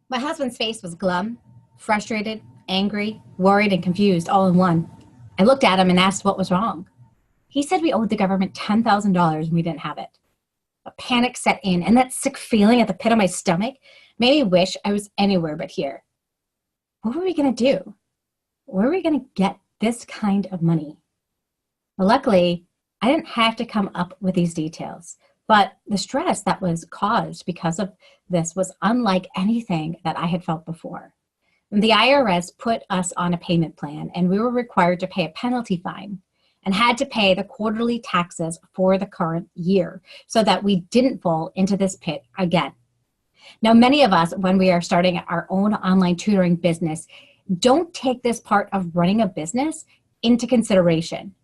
My husband's face was glum, frustrated, angry, worried, and confused all in one. I looked at him and asked what was wrong. He said we owed the government $10,000 and we didn't have it. A panic set in, and that sick feeling at the pit of my stomach made me wish I was anywhere but here. What were we going to do? Where were we going to get this kind of money? Well, luckily, I didn't have to come up with these details, but the stress that was caused because of this was unlike anything that I had felt before. The IRS put us on a payment plan, and we were required to pay a penalty fine and had to pay the quarterly taxes for the current year so that we didn't fall into this pit again. Now, many of us, when we are starting our own online tutoring business, don't take this part of running a business into consideration.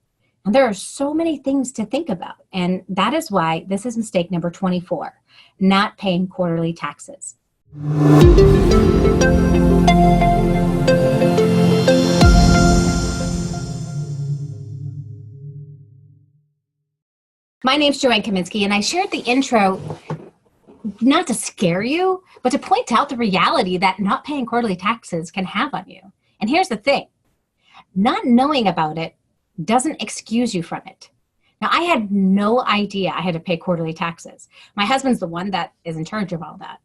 And there are so many things to think about, and that is why this is mistake number 24, not paying quarterly taxes. My name's Joanne Kaminski, and I shared the intro not to scare you, but to point out the reality that not paying quarterly taxes can have on you. And here's the thing, not knowing about it doesn't excuse you from it. Now, I had no idea I had to pay quarterly taxes. My husband's the one that is in charge of all that.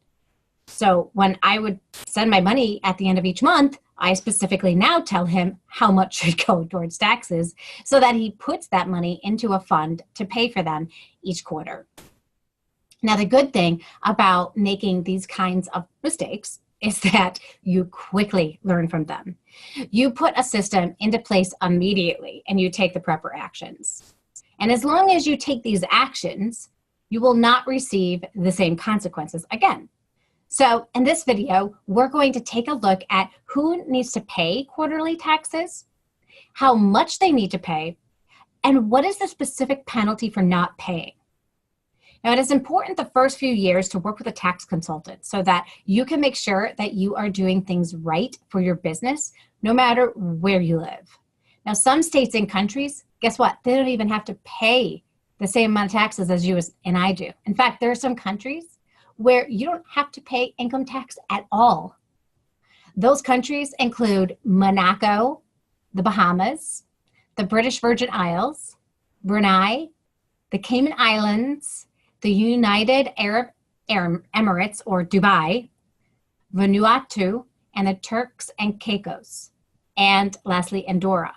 So when I would send my money at the end of each month, I specifically now tell him how much should go towards taxes so that he puts that money into a fund to pay for them each quarter. Now, the good thing about making these kinds of mistakes is that you quickly learn from them. You put a system into place immediately and you take the proper actions. And as long as you take these actions, you will not receive the same consequences again. So in this video, we're going to take a look at who needs to pay quarterly taxes, how much they need to pay, and what is the specific penalty for not paying. Now, it is important the first few years to work with a tax consultant so that you can make sure that you are doing things right for your business, no matter where you live. Now, some states and countries, guess what? They don't even have to pay the same amount of taxes as you and I do. In fact, there are some countries where you don't have to pay income tax at all. Those countries include Monaco, the Bahamas, the British Virgin Isles, Brunei, the Cayman Islands, the United Arab Emirates or Dubai, Vanuatu, and the Turks and Caicos, and lastly, Andorra.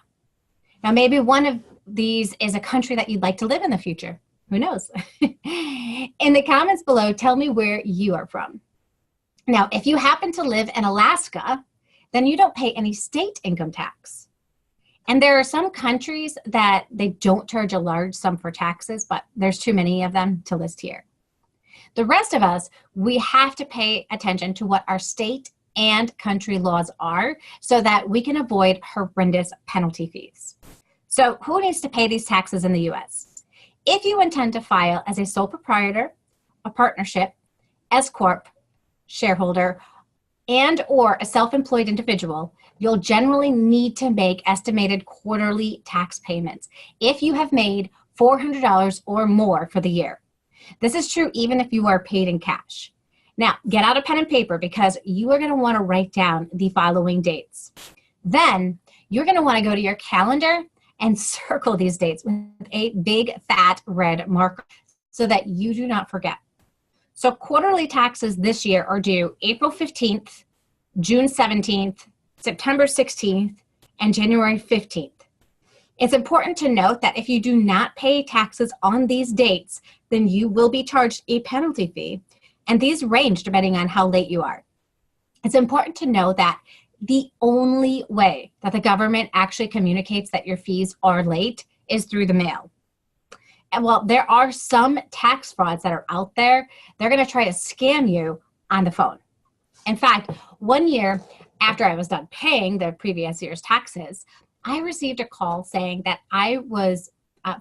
Now, maybe one of these is a country that you'd like to live in the future. Who knows? In the comments below, tell me where you are from. Now, if you happen to live in Alaska, then you don't pay any state income tax. And there are some countries that they don't charge a large sum for taxes, but there's too many of them to list here. The rest of us, we have to pay attention to what our state and country laws are so that we can avoid horrendous penalty fees. So who needs to pay these taxes in the US? If you intend to file as a sole proprietor, a partnership, S Corp, shareholder, and or a self-employed individual, you'll generally need to make estimated quarterly tax payments if you have made $400 or more for the year. This is true even if you are paid in cash. Now, get out a pen and paper because you are going to want to write down the following dates. Then you're going to want to go to your calendar and circle these dates with a big fat red marker so that you do not forget. So quarterly taxes this year are due April 15th, June 17th, September 16th, and January 15th. It's important to note that if you do not pay taxes on these dates, then you will be charged a penalty fee, and these range depending on how late you are. It's important to know that the only way that the government actually communicates that your fees are late is through the mail. And while there are some tax frauds that are out there, they're going to try to scam you on the phone. In fact, one year after I was done paying the previous year's taxes, I received a call saying that I was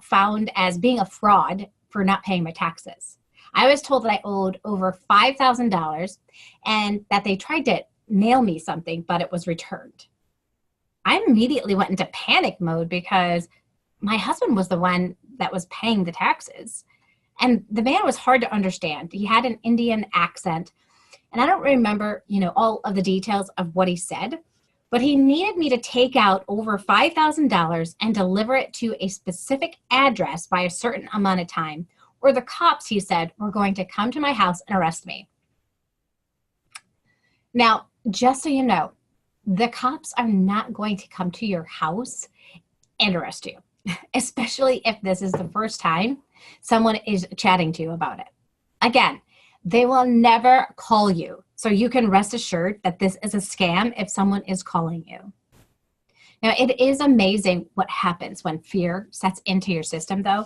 found as being a fraud for not paying my taxes. I was told that I owed over $5,000 and that they tried to mail me something, but it was returned. I immediately went into panic mode because my husband was the one that was paying the taxes. And the man was hard to understand. He had an Indian accent. And I don't remember, all of the details of what he said, but he needed me to take out over $5,000 and deliver it to a specific address by a certain amount of time, or the cops, he said, were going to come to my house and arrest me. Now, just so you know, the cops are not going to come to your house and arrest you, especially if this is the first time someone is chatting to you about it. Again, they will never call you, so you can rest assured that this is a scam if someone is calling you. Now, it is amazing what happens when fear sets into your system, though.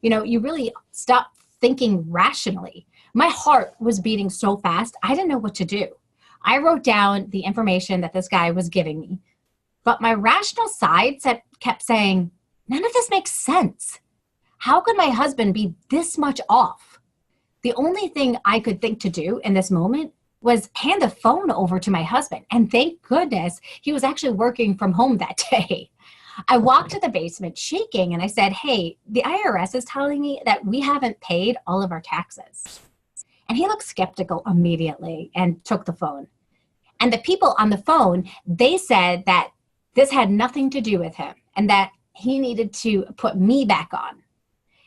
You really stop thinking rationally. My heart was beating so fast, I didn't know what to do. I wrote down the information that this guy was giving me, but my rational side kept saying, none of this makes sense. How could my husband be this much off? The only thing I could think to do in this moment was hand the phone over to my husband. And thank goodness he was actually working from home that day. I walked to the basement shaking and I said, hey, the IRS is telling me that we haven't paid all of our taxes. And he looked skeptical immediately and took the phone. And the people on the phone, they said that this had nothing to do with him and that he needed to put me back on.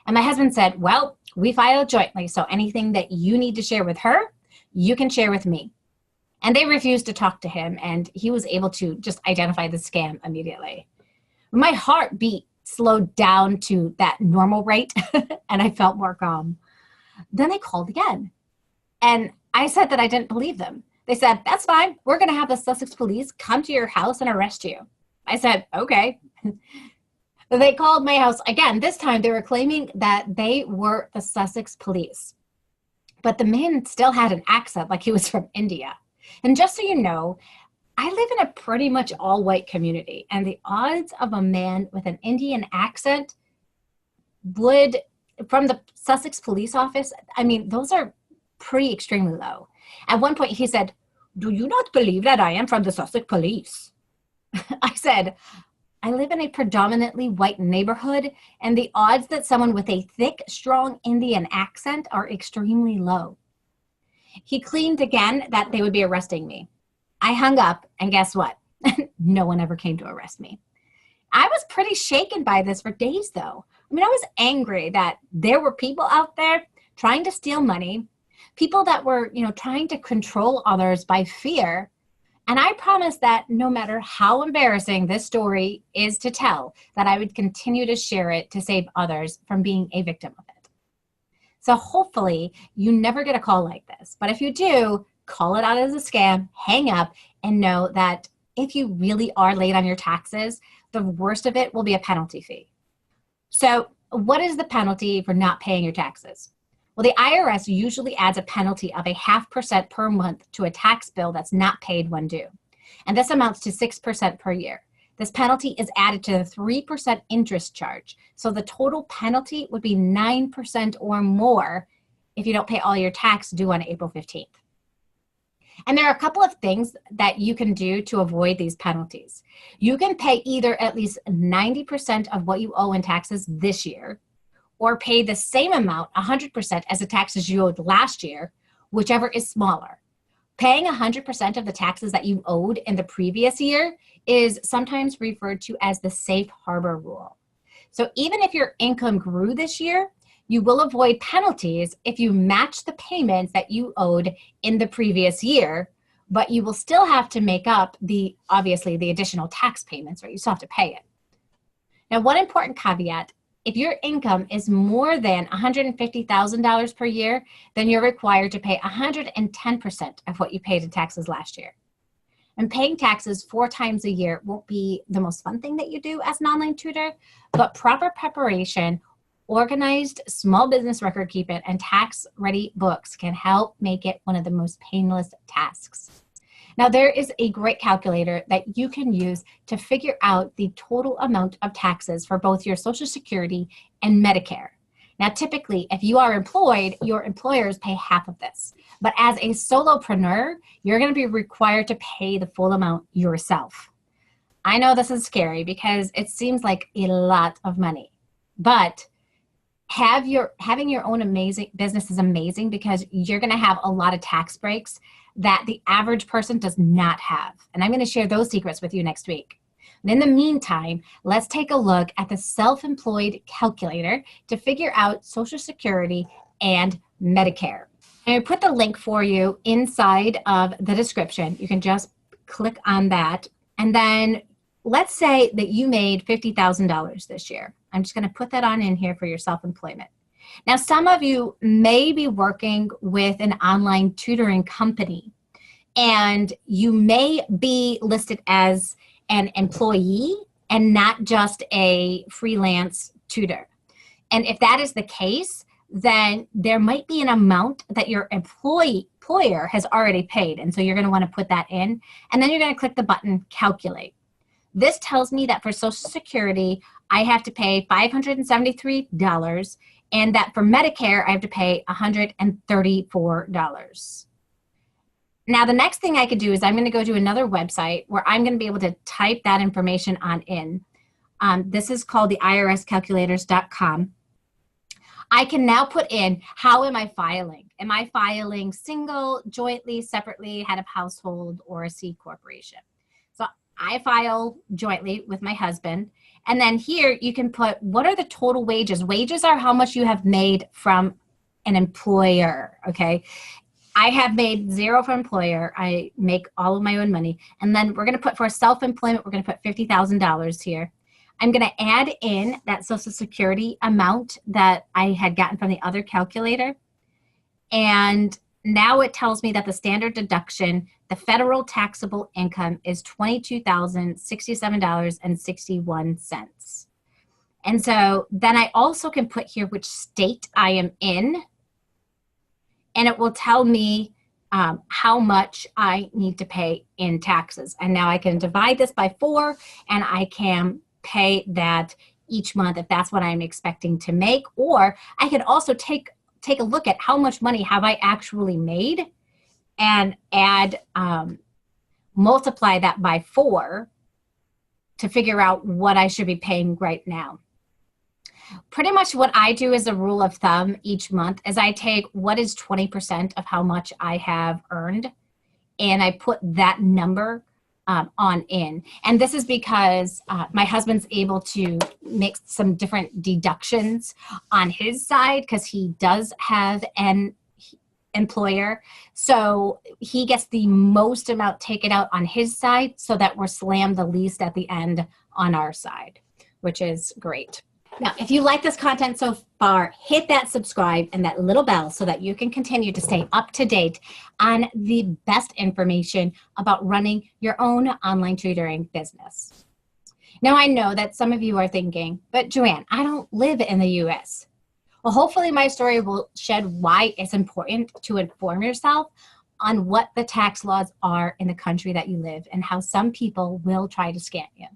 And my husband said, well, we filed jointly, so anything that you need to share with her, you can share with me. And they refused to talk to him, and he was able to just identify the scam immediately. My heartbeat slowed down to that normal rate, and I felt more calm. Then they called again, and I said that I didn't believe them. They said, that's fine. We're going to have the Sussex police come to your house and arrest you. I said, okay. They called my house again. This time they were claiming that they were the Sussex police. But the man still had an accent like he was from India. And just so you know, I live in a pretty much all-white community. And the odds of a man with an Indian accent from the Sussex police office, those are pretty extremely low. At one point he said, do you not believe that I am from the Sussex police? I said, I live in a predominantly white neighborhood, and the odds that someone with a thick, strong Indian accent are extremely low. He claimed again that they would be arresting me. I hung up, and guess what? No one ever came to arrest me. I was pretty shaken by this for days, though. I was angry that there were people out there trying to steal money, people that were, trying to control others by fear. And I promised that no matter how embarrassing this story is to tell, that I would continue to share it to save others from being a victim of it. So hopefully you never get a call like this. But if you do, call it out as a scam, hang up, and know that if you really are late on your taxes, the worst of it will be a penalty fee. So what is the penalty for not paying your taxes? Well, the IRS usually adds a penalty of 0.5% per month to a tax bill that's not paid when due. And this amounts to 6% per year. This penalty is added to the 3% interest charge. So the total penalty would be 9% or more if you don't pay all your tax due on April 15th. And there are a couple of things that you can do to avoid these penalties. You can pay either at least 90% of what you owe in taxes this year, or pay the same amount, 100%, as the taxes you owed last year, whichever is smaller. Paying 100% of the taxes that you owed in the previous year is sometimes referred to as the safe harbor rule. So even if your income grew this year, you will avoid penalties if you match the payments that you owed in the previous year, but you will still have to make up obviously the additional tax payments, right? You still have to pay it. Now, one important caveat: if your income is more than $150,000 per year, then you're required to pay 110% of what you paid in taxes last year. And paying taxes 4 times a year won't be the most fun thing that you do as an online tutor, but proper preparation, organized small business record keeping, and tax-ready books can help make it one of the most painless tasks. Now, there is a great calculator that you can use to figure out the total amount of taxes for both your Social Security and Medicare. Now, typically, if you are employed, your employers pay half of this. But as a solopreneur, you're going to be required to pay the full amount yourself. I know this is scary because it seems like a lot of money, but having your own amazing business is amazing because you're going to have a lot of tax breaks that the average person does not have. And I'm going to share those secrets with you next week. And in the meantime, let's take a look at the Self-Employed Calculator to figure out Social Security and Medicare. And I put the link for you inside of the description. You can just click on that. And then let's say that you made $50,000 this year. I'm just going to put that on in here for your self-employment. Now, some of you may be working with an online tutoring company, and you may be listed as an employee and not just a freelance tutor. And if that is the case, then there might be an amount that your employer has already paid. And so you're going to want to put that in. And then you're going to click the button Calculate. This tells me that for Social Security, I have to pay $573, and that for Medicare, I have to pay $134. Now, the next thing I could do is I'm going to go to another website where I'm going to be able to type that information on in. This is called the irscalculators.com. I can now put in, how am I filing? Am I filing single, jointly, separately, head of household, or a C corporation? So I file jointly with my husband. And then here you can put, what are the total wages? Wages are how much you have made from an employer, okay? I have made zero from employer. I make all of my own money. And then we're going to put, for self-employment, we're going to put $50,000 here. I'm going to add in that Social Security amount that I had gotten from the other calculator. And now it tells me that the standard deduction, the federal taxable income, is $22,067.61. And so then I also can put here which state I am in, and it will tell me how much I need to pay in taxes. And now I can divide this by 4, and I can pay that each month if that's what I'm expecting to make. Or I can also take a look at how much money have I actually made and add, multiply that by 4 to figure out what I should be paying right now. Pretty much what I do as a rule of thumb each month is I take what is 20% of how much I have earned, and I put that number on in. And this is because my husband's able to make some different deductions on his side because he does have an employer. So he gets the most amount taken out on his side so that we're slammed the least at the end on our side, which is great. Now, if you like this content so far, hit that subscribe and that little bell so that you can continue to stay up to date on the best information about running your own online tutoring business. Now, I know that some of you are thinking, but Joanne, I don't live in the US. Well, hopefully my story will shed why it's important to inform yourself on what the tax laws are in the country that you live and how some people will try to scam you.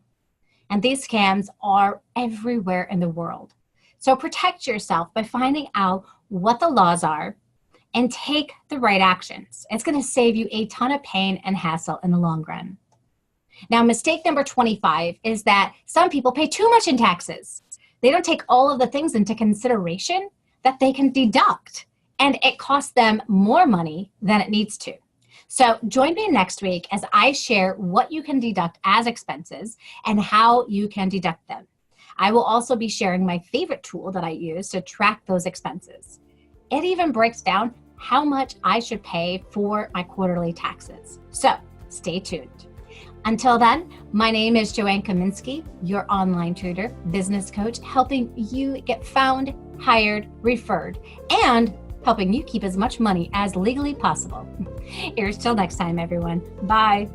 And these scams are everywhere in the world. So protect yourself by finding out what the laws are and take the right actions. It's going to save you a ton of pain and hassle in the long run. Now, mistake number 25 is that some people pay too much in taxes. They don't take all of the things into consideration that they can deduct, and it costs them more money than it needs to. So join me next week as I share what you can deduct as expenses and how you can deduct them. I will also be sharing my favorite tool that I use to track those expenses. It even breaks down how much I should pay for my quarterly taxes. So stay tuned. Until then, my name is Joanne Kaminski, your online tutor, business coach, helping you get found, hired, referred, and helping you keep as much money as legally possible. Here's till next time, everyone. Bye.